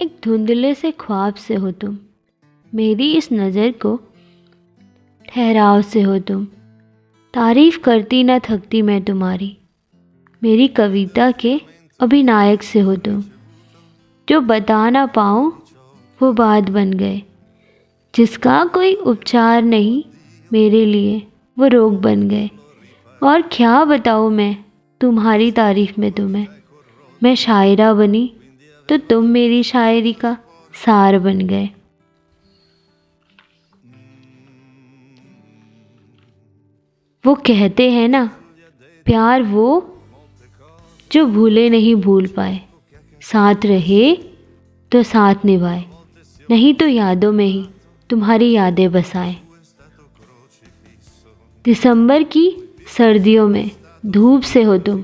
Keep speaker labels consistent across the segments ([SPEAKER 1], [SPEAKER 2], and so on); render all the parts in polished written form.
[SPEAKER 1] एक धुंधले से ख्वाब से हो तुम, मेरी इस नज़र को ठहराव से हो तुम। तारीफ़ करती न थकती मैं तुम्हारी, मेरी कविता के अभिनायक से हो तुम। जो बता ना पाऊँ वो बात बन गए, जिसका कोई उपचार नहीं मेरे लिए वो रोग बन गए। और क्या बताऊँ मैं तुम्हारी तारीफ़ में तुम्हें। मैं शायरा बनी तो तुम मेरी शायरी का सार बन गए। वो कहते हैं ना, प्यार वो जो भूले नहीं भूल पाए, साथ रहे तो साथ निभाए, नहीं तो यादों में ही तुम्हारी यादें बसाए। दिसंबर की सर्दियों में धूप से हो तुम,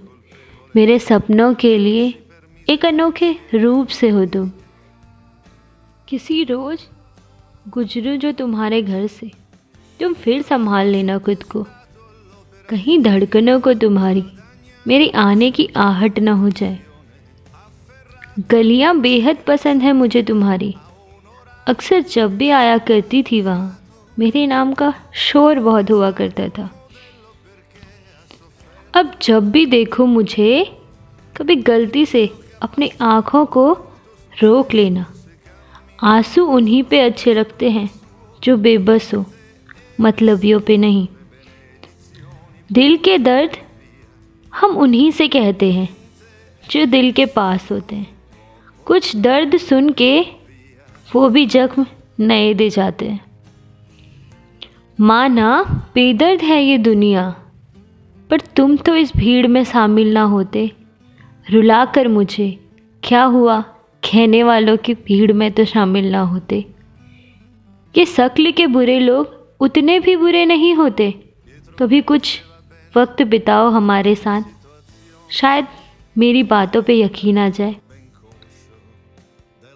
[SPEAKER 1] मेरे सपनों के लिए एक अनोखे रूप से हो तुम। किसी रोज़ गुजरूं जो तुम्हारे घर से, तुम फिर संभाल लेना खुद को। कहीं धड़कनों को तुम्हारी मेरी आने की आहट न हो जाए। गलियां बेहद पसंद है मुझे तुम्हारी, अक्सर जब भी आया करती थी वहाँ मेरे नाम का शोर बहुत हुआ करता था। अब जब भी देखो मुझे, कभी गलती से अपनी आँखों को रोक लेना। आंसू उन्हीं पे अच्छे लगते हैं जो बेबस हो, मतलबियों पे नहीं। दिल के दर्द हम उन्हीं से कहते हैं जो दिल के पास होते हैं। कुछ दर्द सुन के वो भी जख्म नए दे जाते हैं। माना बेदर्द है ये दुनिया, पर तुम तो इस भीड़ में शामिल ना होते। रुला कर मुझे क्या हुआ कहने वालों की भीड़ में तो शामिल ना होते। ये शक्ल के बुरे लोग उतने भी बुरे नहीं होते। कभी कुछ वक्त बिताओ हमारे साथ, शायद मेरी बातों पे यकीन आ जाए।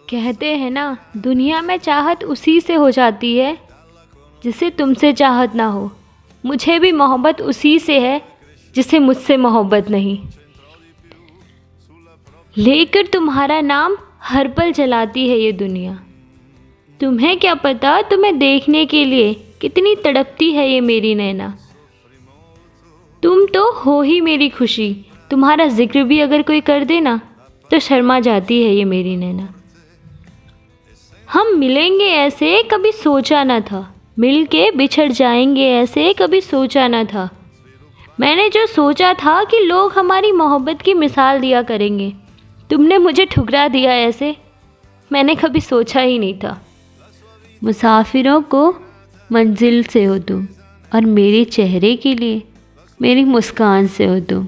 [SPEAKER 1] कहते हैं ना, दुनिया में चाहत उसी से हो जाती है जिसे तुमसे चाहत ना हो। मुझे भी मोहब्बत उसी से है जिसे मुझसे मोहब्बत नहीं। लेकर तुम्हारा नाम हर पल जलाती है ये दुनिया। तुम्हें क्या पता, तुम्हें देखने के लिए कितनी तड़पती है ये मेरी नैना। तुम तो हो ही मेरी खुशी, तुम्हारा जिक्र भी अगर कोई कर देना तो शर्मा जाती है ये मेरी नैना। हम मिलेंगे ऐसे कभी सोचा ना था, मिल के बिछड़ जाएंगे ऐसे कभी सोचा ना था। मैंने जो सोचा था कि लोग हमारी मोहब्बत की मिसाल दिया करेंगे, तुमने मुझे ठुकरा दिया ऐसे, मैंने कभी सोचा ही नहीं था। मुसाफिरों को मंजिल से हो तुम, और मेरे चेहरे के लिए मेरी मुस्कान से हो तुम।